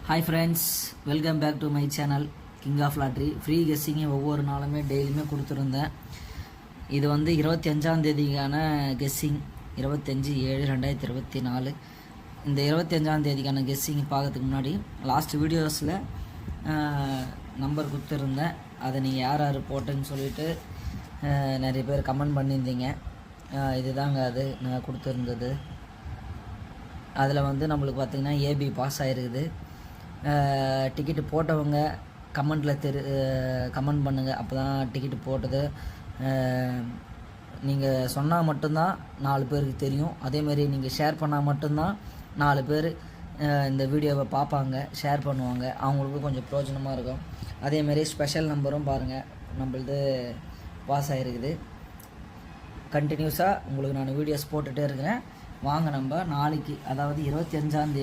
Hi friends, welcome back to my channel king of lottery. Free கெஸ்ஸிங்கை ஒவ்வொரு நாளுமே டெய்லியுமே கொடுத்துருந்தேன். இது வந்து 25ஆம் கெஸ்ஸிங் 25/7/2024. இந்த 25ஆம் கெஸ்ஸிங் பார்க்கறதுக்கு முன்னாடி லாஸ்ட் வீடியோஸில் நம்பர் கொடுத்துருந்தேன். அதை நீங்கள் யார் யார் போட்டேன்னு சொல்லிவிட்டு நிறைய பேர் கமெண்ட் பண்ணியிருந்தீங்க. இதுதாங்க அது நான் கொடுத்துருந்தது. அதில் வந்து நம்மளுக்கு பார்த்திங்கன்னா ஏபி பாஸ் ஆகிருக்குது. டிக்கெட்டு போட்டவங்க கமெண்டில் கமெண்ட் பண்ணுங்கள். அப்போ தான் டிக்கெட்டு போட்டது நீங்கள் சொன்னால் மட்டும்தான் 4 பேருக்கு தெரியும். அதேமாரி நீங்கள் ஷேர் பண்ணால் மட்டும்தான் 4 பேர் இந்த வீடியோவை பார்ப்பாங்க, ஷேர் பண்ணுவாங்க. அவங்களுக்கும் கொஞ்சம் பிரயோஜனமாக இருக்கும். அதேமாரி ஸ்பெஷல் நம்பரும் பாருங்கள், நம்மளது பாஸ் ஆகிருக்குது. கண்டினியூஸாக உங்களுக்கு நான் வீடியோஸ் போட்டுகிட்டே இருக்கிறேன். வாங்க நம்ம நாளைக்கு, அதாவது 25ஆம்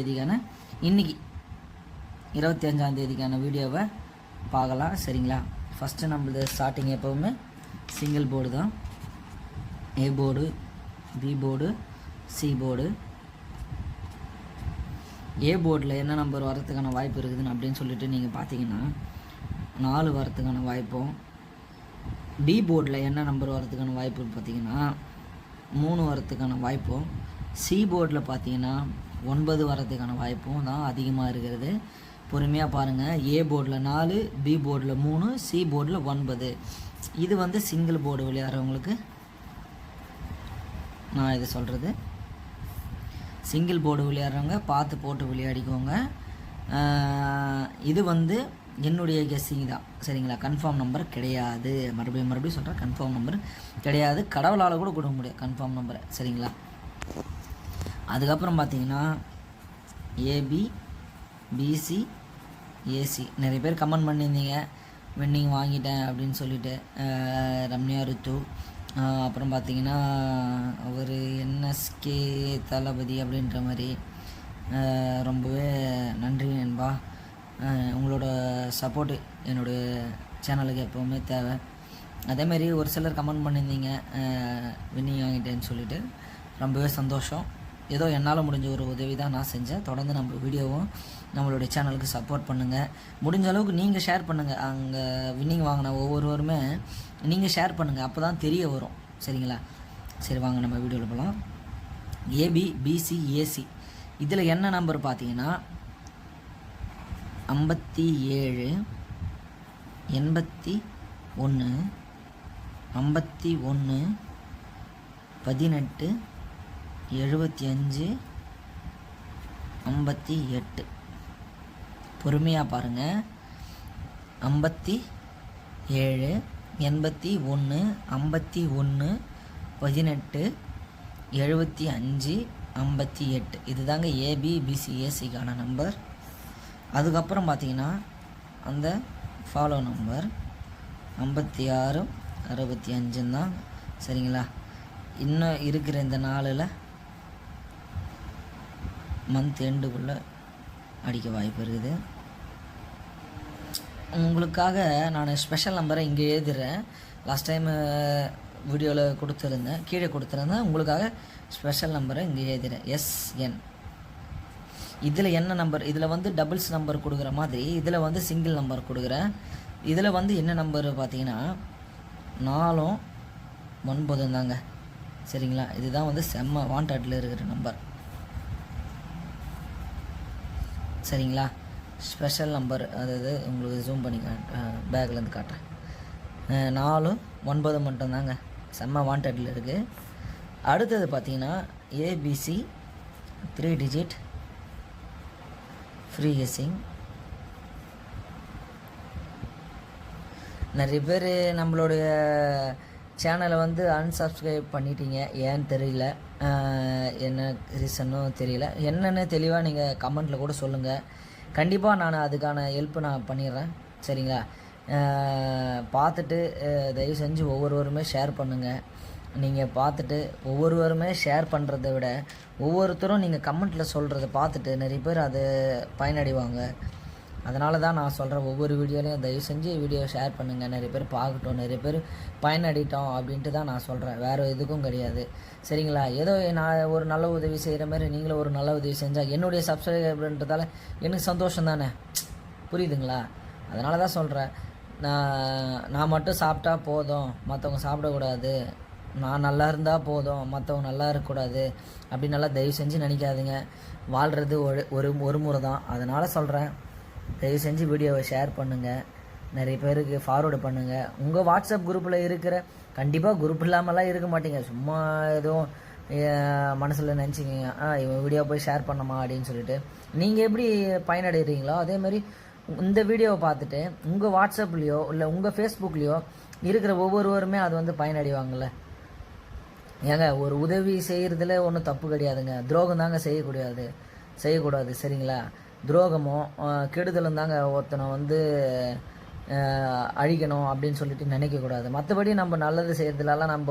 இன்றைக்கி 25ஆம் வீடியோவை பார்க்கலாம். சரிங்களா? ஃபஸ்ட்டு நம்மளது ஸ்டார்டிங் எப்போவுமே சிங்கிள் போர்டு தான். A board, B board, C board. A போர்டில் என்ன நம்பர் வரத்துக்கான வாய்ப்பு இருக்குதுன்னு அப்படின்னு சொல்லிட்டு நீங்கள் பார்த்தீங்கன்னா 4 வரத்துக்கான வாய்ப்பும், பி போர்டில் என்ன நம்பர் வரத்துக்கான வாய்ப்புன்னு பார்த்தீங்கன்னா 3 வரத்துக்கான வாய்ப்பும், சி போர்டில் பார்த்தீங்கன்னா 9 வரத்துக்கான வாய்ப்பும் தான் அதிகமாக இருக்கிறது. பொறுமையாக பாருங்கள். ஏ போர்டில் 4, பி போர்டில் 3, சி போர்டில் 9. இது வந்து சிங்கிள் போர்டு விளையாடுறவங்களுக்கு நான் இது சொல்கிறது. சிங்கிள் போர்டு விளையாடுறவங்க பார்த்து போட்டு விளையாடிக்கோங்க. இது வந்து என்னுடைய கெஸ்ஸிங் தான். சரிங்களா? கன்ஃபார்ம் நம்பர் கிடையாது. மறுபடியும் சொல்கிறேன், கன்ஃபார்ம் நம்பர் கிடையாது. கடவுளால் கூட கொடுக்க முடியாது கன்ஃபார்ம் நம்பரை. சரிங்களா? அதுக்கப்புறம் பார்த்தீங்கன்னா ஏபி, பிசி, ஏசி. நிறைய பேர் கமெண்ட் பண்ணியிருந்தீங்க வின்னிங் வாங்கிட்டேன் அப்படின்னு சொல்லிட்டு. ரம்யா ரித்து, அப்புறம் பார்த்தீங்கன்னா அவர் என்எஸ்கே தளபதி அப்படின்ற மாதிரி. ரொம்பவே நன்றி நண்பா. உங்களோட சப்போர்ட்டு என்னுடைய சேனலுக்கு எப்போவுமே தேவை. அதேமாரி ஒரு சிலர் கமெண்ட் பண்ணியிருந்தீங்க வின்னிங் வாங்கிட்டேன்னு சொல்லிட்டு. ரொம்பவே சந்தோஷம். ஏதோ என்னால் முடிஞ்ச ஒரு உதவி தான் நான் செஞ்சேன். தொடர்ந்து நம்ம வீடியோவும் நம்மளுடைய சேனலுக்கு சப்போர்ட் பண்ணுங்கள். முடிஞ்ச அளவுக்கு நீங்கள் ஷேர் பண்ணுங்கள். அங்கே வின்னிங் வாங்கின ஒவ்வொருவருமே நீங்கள் ஷேர் பண்ணுங்கள். அப்போ தான் தெரிய வரும். சரிங்களா? சரி, வாங்க நம்ம வீடியோவில் போகலாம். AB, BC, AC. இதில் என்ன நம்பர் பார்த்தீங்கன்னா 57, 81, 51, 18, 75, 58. பொறுமையாக பாருங்கள். 57, 81, 51, 18, 75, 58. இதுதாங்க ஏபி, பிசி, ஏசிக்கான நம்பர். அதுக்கப்புறம் பார்த்தீங்கன்னா அந்த ஃபாலோ நம்பர் 56, 65 தான். சரிங்களா? இன்னும் இருக்கிற இந்த நாளில் மந்த் எண்டுக்குள்ளே அடிக்க வாய்ப்பு இருக்குது. உங்களுக்காக நான் ஸ்பெஷல் நம்பரை இங்கே எழுதுகிறேன். லாஸ்ட் டைம் வீடியோவில் கொடுத்துருந்தேன், கீழே கொடுத்துருந்தேன். உங்களுக்காக ஸ்பெஷல் நம்பரை இங்கே எழுதுகிறேன். SN. இதில் என்ன நம்பர்? இதில் வந்து டபுள்ஸ் நம்பர் கொடுக்குற மாதிரி இதில் வந்து சிங்கிள் நம்பர் கொடுக்குறேன். இதில் வந்து என்ன நம்பர் பார்த்தீங்கன்னா 4, 9 தாங்க. சரிங்களா? இதுதான் வந்து செம்ம வாண்டடில் இருக்கிற நம்பர். சரிங்களா? ஸ்பெஷல் நம்பர், அதாவது உங்களுக்கு ஜூம் பண்ணி பேக்லேருந்து காட்டுறேன். 4, 9 மட்டும்தாங்க செம்ம வாண்டடில் இருக்குது. அடுத்தது பார்த்தீங்கன்னா ஏபிசி 3 டிஜிட் ஃப்ரீ கெஸ்ஸிங். நிறைய பேர் நம்மளுடைய சேனலை வந்து அன்சப்ஸ்கிரைப் பண்ணிட்டீங்க. ஏன்னு தெரியல, என்ன ரீசன்னும் தெரியல. என்னென்னு தெளிவாக நீங்கள் கமெண்ட்டில் கூட சொல்லுங்கள். கண்டிப்பாக நான் அதுக்கான ஹெல்ப்பு நான் பண்ணிடுறேன். சரிங்களா? பார்த்துட்டு தயவு செஞ்சு ஒவ்வொருவருமே ஷேர் பண்ணுங்கள். நீங்கள் பார்த்துட்டு ஒவ்வொருவருமே ஷேர் பண்ணுறத விட ஒவ்வொருத்தரும் நீங்கள் கமெண்ட்டில் சொல்கிறத பார்த்துட்டு நிறைய பேர் அதை பயனடைவாங்க. அதனால தான் நான் சொல்கிறேன், ஒவ்வொரு வீடியோலையும் தயவு செஞ்சு வீடியோ ஷேர் பண்ணுங்கள், நிறைய பேர் பார்க்கட்டும், நிறைய பேர் பயனடைட்டோம் அப்படின்ட்டு தான் நான் சொல்கிறேன், வேறு எதுக்கும் கிடையாது. சரிங்களா? ஏதோ நான் ஒரு நல்ல உதவி செய்கிற மாதிரி நீங்களும் ஒரு நல்ல உதவி செஞ்சால் என்னுடைய சப்ஸ்கிரைபர்ன்றதால எனக்கு சந்தோஷம் தானே, புரியுதுங்களா? அதனால தான் சொல்கிறேன், நான் மட்டும் சாப்பிட்டா போதும், மற்றவங்க சாப்பிடக்கூடாது, நான் நல்லா இருந்தால் போதும், மற்றவங்க நல்லா இருக்கக்கூடாது அப்படின்னலாம் தயவு செஞ்சு நினைக்காதீங்க. வாழ்கிறது ஒரு முறை தான். அதனால் சொல்கிறேன், தயவு செஞ்சு வீடியோவை ஷேர் பண்ணுங்கள், நிறைய பேருக்கு ஃபார்வேர்டு பண்ணுங்கள். உங்கள் வாட்ஸ்அப் குரூப்பில் இருக்கிற, கண்டிப்பாக குரூப் இல்லாமலாம் இருக்க மாட்டீங்க, சும்மா எதுவும் மனசில் நினச்சிக்கிங்க இவன் வீடியோ போய் ஷேர் பண்ணமா அப்படின்னு சொல்லிட்டு. நீங்கள் எப்படி பயனடைகிறீங்களோ அதேமாதிரி இந்த வீடியோவை பார்த்துட்டு உங்கள் வாட்ஸ்அப்லேயோ இல்லை உங்கள் ஃபேஸ்புக்லேயோ இருக்கிற ஒவ்வொருவருமே அது வந்து பயனடைவாங்கள்ல. ஏங்க ஒரு உதவி செய்கிறதுல ஒன்றும் தப்பு கிடையாதுங்க, துரோகம் தாங்க செய்யக்கூடாது. சரிங்களா? துரோகமும் கெடுதலும் தாங்க ஒருத்தனை வந்து அழிக்கணும் அப்படின்னு சொல்லிட்டு நினைக்கக்கூடாது. மற்றபடி நம்ம நல்லது செய்கிறதுலலாம் நம்ம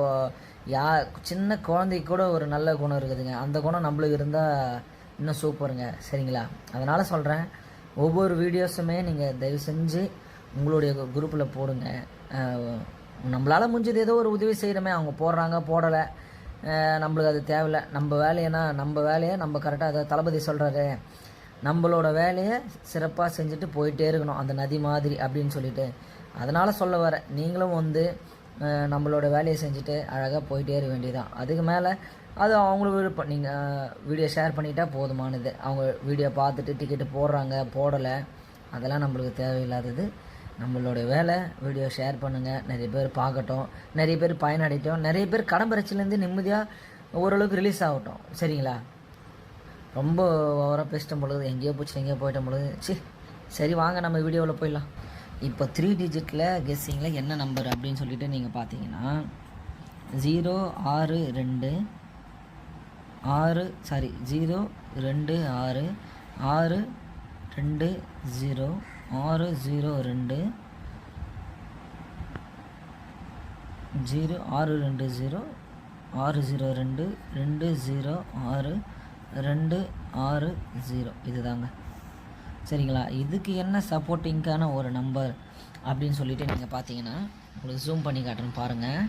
சின்ன குழந்தைக்கு கூட ஒரு நல்ல குணம் இருக்குதுங்க, அந்த குணம் நம்மளுக்கு இருந்தால் இன்னும் சூப்பருங்க. சரிங்களா? அதனால் சொல்கிறேன், ஒவ்வொரு வீடியோஸுமே நீங்கள் தயவு செஞ்சு உங்களுடைய குரூப்பில் போடுங்க. நம்மளால் முடிஞ்சது ஏதோ ஒரு உதவி செய்கிறோமே, அவங்க போடுறாங்க போடலை நம்மளுக்கு அது தேவையில்லை. நம்ம வேலையை நம்ம கரெக்டாக அதை தளபதி சொல்கிறாரு, நம்மளோட வேலையை சிறப்பாக செஞ்சுட்டு போயிட்டே இருக்கணும், அந்த நதி மாதிரி அப்படின்னு சொல்லிட்டு. அதனால் சொல்ல வர, நீங்களும் வந்து நம்மளோட வேலையை செஞ்சுட்டு அழகாக போயிட்டே இருக்க வேண்டியதான். அதுக்கு மேலே அது அவங்களுக்கு விருப்பம், நீங்கள் வீடியோ ஷேர் பண்ணிட்டா போதுமானது. அவங்க வீடியோ பார்த்துட்டு டிக்கெட்டு போடுறாங்க போடலை அதெல்லாம் நம்மளுக்கு தேவையில்லாதது. நம்மளோட வேலை வீடியோ ஷேர் பண்ணுங்கள், நிறைய பேர் பார்க்கட்டும், நிறைய பேர் பயனடையட்டும், நிறைய பேர் கடன் பிரச்சனைலேருந்து நிம்மதியாக ஓரளவுக்கு ரிலீஸ் ஆகட்டும். சரிங்களா? ரொம்ப ஓவராக பேசிட்டோம் பொழுது, எங்கேயோ போயிட்ட பொழுது. சரி வாங்க நம்ம வீடியோவில் போயிடலாம். இப்போ 3 டிஜிட்டில் கெஸ்ஸிங்கில் என்ன நம்பர் அப்படின்னு சொல்லிட்டு நீங்கள் பார்த்தீங்கன்னா 026 026 620 602 0620 602 206 260 இதுதாங்க. சரிங்களா? இதுக்கு என்ன சப்போர்ட்டிங்கான ஒரு நம்பர் அப்படின்னு சொல்லிட்டு நீங்கள் பார்த்தீங்கன்னா உங்களுக்கு ஜூம் பண்ணி காட்டுறேன் பாருங்கள்.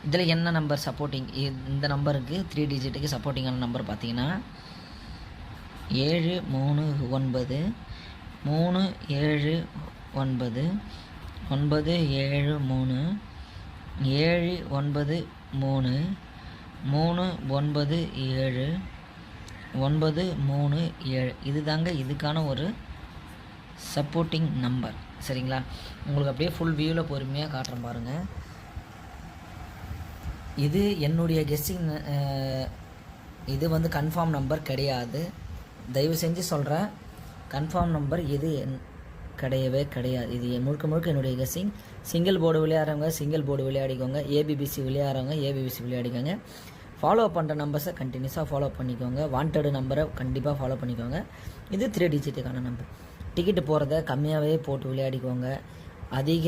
இதில் என்ன நம்பர் சப்போர்ட்டிங், இந்த நம்பருக்கு 3 டிஜிட்டுக்கு சப்போர்ட்டிங்கான நம்பர் பார்த்தீங்கன்னா 739 379 973 793 397 937 இது தாங்க இதுக்கான ஒரு சப்போர்ட்டிங் நம்பர். சரிங்களா? உங்களுக்கு அப்படியே ஃபுல் வியூவில் பொறுமையாக காட்டுறேன் பாருங்கள். இது என்னுடைய கெஸ்ஸிங், இது வந்து கன்ஃபார்ம் நம்பர் கிடையாது. தயவு செஞ்சு சொல்கிறேன், கன்ஃபார்ம் நம்பர் இது கிடையவே கிடையாது. இது முழுக்க என்னுடைய கெஸ்ஸிங். சிங்கிள் போர்டு விளையாடுறவங்க சிங்கிள் போர்டு விளையாடிக்கோங்க, ஏபிபிசி விளையாடுறவங்க ஏபிபிசி விளையாடிக்கோங்க. ஃபாலோ பண்ணுற நம்பர்ஸை கண்டினியூஸாக ஃபாலோ பண்ணிக்கோங்க, வாண்டடு நம்பரை கண்டிப்பாக ஃபாலோ பண்ணிக்கோங்க. இது 3 டிஜிட்டுக்கான நம்பர். டிக்கெட்டு போகிறத கம்மியாகவே போட்டு விளையாடிக்கோங்க. அதிக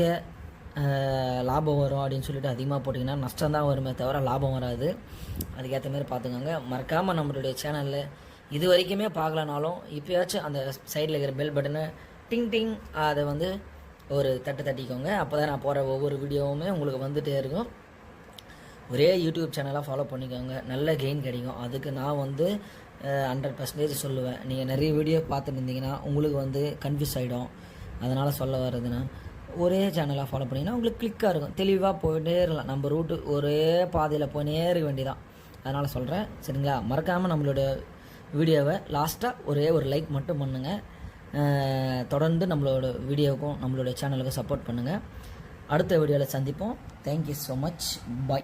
லாபம் வரும் அப்படின்னு சொல்லிட்டு அதிகமாக போட்டிங்கன்னா நஷ்டம் தான் வருமே தவிர லாபம் வராது. அதுக்கேற்ற மாதிரி பார்த்துக்கோங்க. மறக்காமல் நம்மளுடைய சேனலில் இது வரைக்குமே பார்க்கலனாலும் இப்போயாச்சும் அந்த சைடில் இருக்கிற பெல் பட்டனை டிங் அதை வந்து ஒரு தட்டிக்கோங்க. அப்போ தான் நான் போகிற ஒவ்வொரு வீடியோவுமே உங்களுக்கு வந்துகிட்டே இருக்கும். ஒரே யூடியூப் சேனலாக ஃபாலோ பண்ணிக்கோங்க, நல்ல கெயின் கிடைக்கும். அதுக்கு நான் வந்து 100% சொல்லுவேன். நீங்கள் நிறைய வீடியோ பார்த்துட்டு இருந்தீங்கன்னா உங்களுக்கு வந்து கன்ஃபியூஸ் ஆகிடும். அதனால் சொல்ல வர்றதுன்னா ஒரே சேனலாக ஃபாலோ பண்ணிங்கன்னா உங்களுக்கு கிளிக்காக இருக்கும், தெளிவாக போயிட்டே இருக்கலாம். நம்ம ரூட்டு ஒரே பாதையில் போயினே இருக்க வேண்டியதான். அதனால் சொல்கிறேன். சரிங்களா? மறக்காமல் நம்மளோட வீடியோவை லாஸ்ட்டாக ஒரே ஒரு லைக் மட்டும் பண்ணுங்கள். தொடர்ந்து நம்மளோட வீடியோவுக்கும் நம்மளோட சேனலுக்கும் சப்போர்ட் பண்ணுங்கள். அடுத்த வீடியோவில் சந்திப்போம். Thank you so much. பாய்.